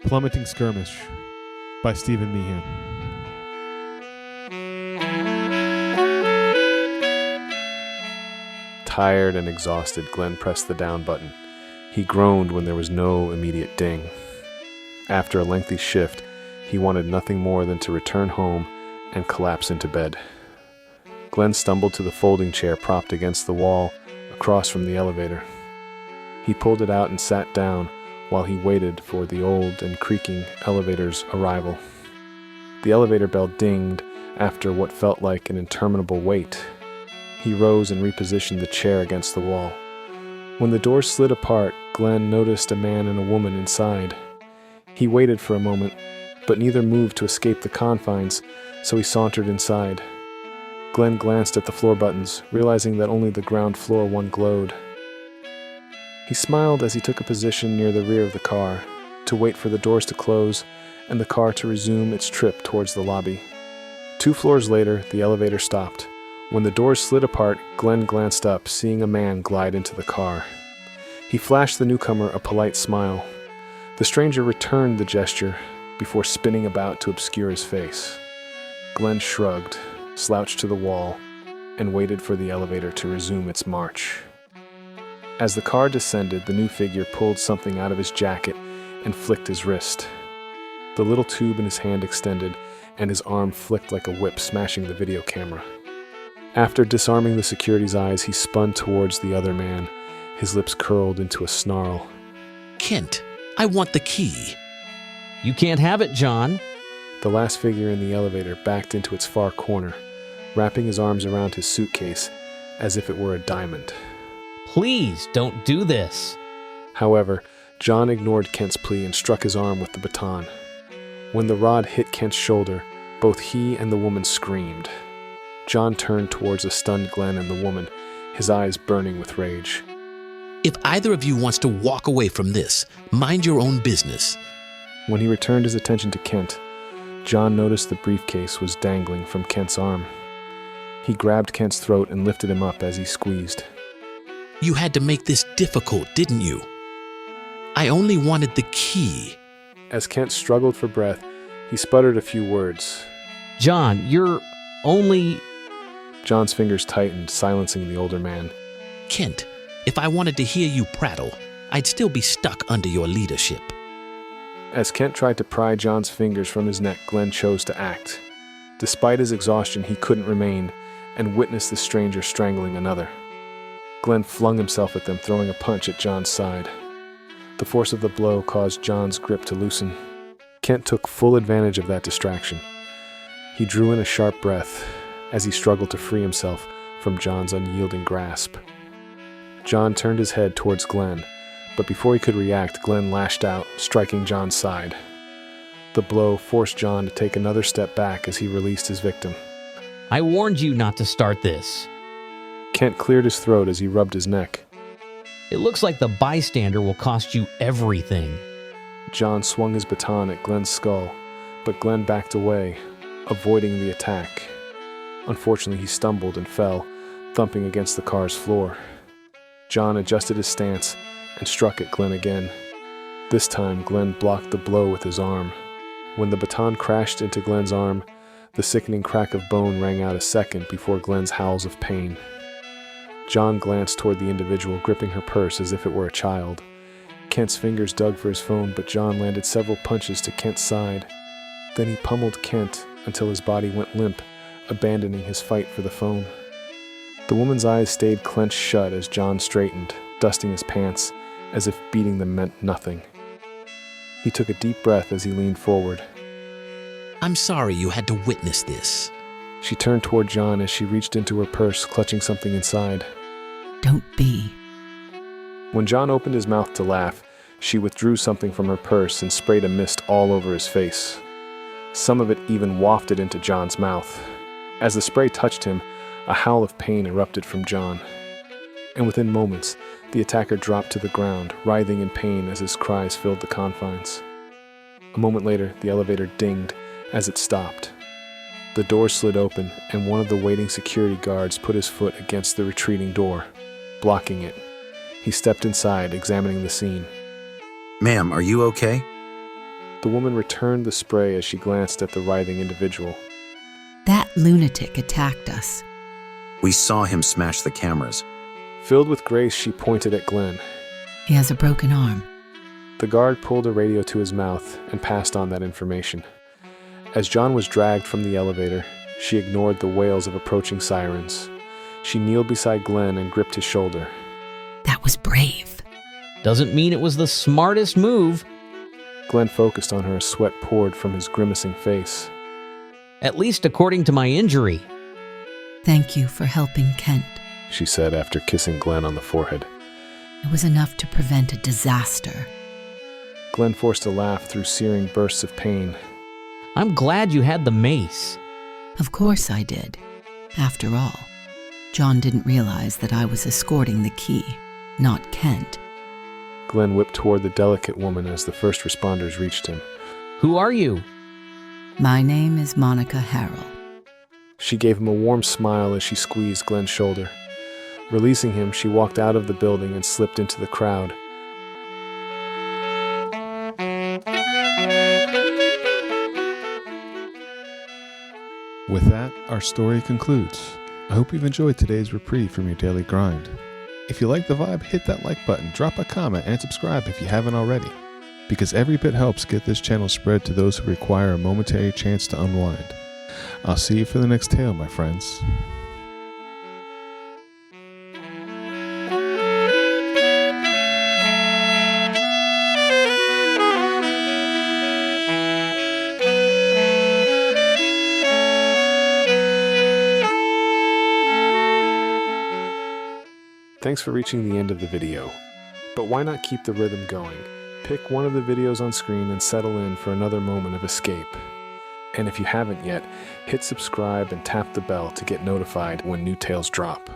Plummeting Skirmish by Stephen Meehan. Tired and exhausted, Glen pressed the down button. He groaned when there was no immediate ding. After a lengthy shift, he wanted nothing more than to return home and collapse into bed. Glen stumbled to the folding chair propped against the wall across from the elevator. He pulled it out and sat down while he waited for the old and creaking elevator's arrival. The elevator bell dinged after what felt like an interminable wait. He rose and repositioned the chair against the wall. When the door slid apart, Glen noticed a man and a woman inside. He waited for a moment, but neither moved to escape the confines, so he sauntered inside. Glen glanced at the floor buttons, realizing that only the ground floor one glowed. He smiled as he took a position near the rear of the car, to wait for the doors to close and the car to resume its trip towards the lobby. 2 floors later, the elevator stopped. When the doors slid apart, Glen glanced up, seeing a man glide into the car. He flashed the newcomer a polite smile. The stranger returned the gesture before spinning about to obscure his face. Glen shrugged, slouched to the wall, and waited for the elevator to resume its march. As the car descended, the new figure pulled something out of his jacket and flicked his wrist. The little tube in his hand extended, and his arm flicked like a whip, smashing the video camera. After disarming the security's eyes, he spun towards the other man, his lips curled into a snarl. "Kent, I want the key." "You can't have it, John." The last figure in the elevator backed into its far corner, wrapping his arms around his suitcase as if it were a diamond. "Please, don't do this." However, John ignored Kent's plea and struck his arm with the baton. When the rod hit Kent's shoulder, both he and the woman screamed. John turned towards the stunned Glen and the woman, his eyes burning with rage. "If either of you wants to walk away from this, mind your own business." When he returned his attention to Kent, John noticed the briefcase was dangling from Kent's arm. He grabbed Kent's throat and lifted him up as he squeezed. "You had to make this difficult, didn't you? I only wanted the key." As Kent struggled for breath, he sputtered a few words. "John, you're only..." John's fingers tightened, silencing the older man. "Kent, if I wanted to hear you prattle, I'd still be stuck under your leadership." As Kent tried to pry John's fingers from his neck, Glen chose to act. Despite his exhaustion, he couldn't remain, and witnessed the stranger strangling another. Glen flung himself at them, throwing a punch at John's side. The force of the blow caused John's grip to loosen. Kent took full advantage of that distraction. He drew in a sharp breath as he struggled to free himself from John's unyielding grasp. John turned his head towards Glen, but before he could react, Glen lashed out, striking John's side. The blow forced John to take another step back as he released his victim. "I warned you not to start this." Kent cleared his throat as he rubbed his neck. "It looks like the bystander will cost you everything." John swung his baton at Glen's skull, but Glen backed away, avoiding the attack. Unfortunately, he stumbled and fell, thumping against the car's floor. John adjusted his stance and struck at Glen again. This time, Glen blocked the blow with his arm. When the baton crashed into Glen's arm, the sickening crack of bone rang out a second before Glen's howls of pain. John glanced toward the individual gripping her purse as if it were a child. Kent's fingers dug for his phone, but John landed several punches to Kent's side. Then he pummeled Kent until his body went limp, abandoning his fight for the phone. The woman's eyes stayed clenched shut as John straightened, dusting his pants as if beating them meant nothing. He took a deep breath as he leaned forward. "I'm sorry you had to witness this." She turned toward John as she reached into her purse, clutching something inside. "Don't be." When John opened his mouth to laugh, she withdrew something from her purse and sprayed a mist all over his face. Some of it even wafted into John's mouth. As the spray touched him, a howl of pain erupted from John. And within moments, the attacker dropped to the ground, writhing in pain as his cries filled the confines. A moment later, the elevator dinged as it stopped. The door slid open, and one of the waiting security guards put his foot against the retreating door, blocking it. He stepped inside, examining the scene. "Ma'am, are you okay?" The woman returned the spray as she glanced at the writhing individual. That lunatic attacked us. We saw him smash the cameras. Filled with grace, she pointed at Glen. He has a broken arm. The guard pulled a radio to his mouth and passed on that information. As John was dragged from the elevator, she ignored the wails of approaching sirens. She kneeled beside Glen and gripped his shoulder. That was brave. Doesn't mean it was the smartest move. Glen focused on her as sweat poured from his grimacing face. At least according to my injury. Thank you for helping Kent. She said after kissing Glen on the forehead. It was enough to prevent a disaster. Glen forced a laugh through searing bursts of pain. I'm glad you had the mace. Of course I did. After all, John didn't realize that I was escorting the key, not Kent. Glen whipped toward the delicate woman as the first responders reached him. Who are you? My name is Monica Harrell. She gave him a warm smile as she squeezed Glen's shoulder. Releasing him, she walked out of the building and slipped into the crowd. With that, our story concludes. I hope you've enjoyed today's reprieve from your daily grind. If you like the vibe, hit that like button, drop a comment, and subscribe if you haven't already, because every bit helps get this channel spread to those who require a momentary chance to unwind. I'll see you for the next tale, my friends. Thanks for reaching the end of the video. But why not keep the rhythm going? Pick one of the videos on screen and settle in for another moment of escape. And if you haven't yet, hit subscribe and tap the bell to get notified when new tales drop.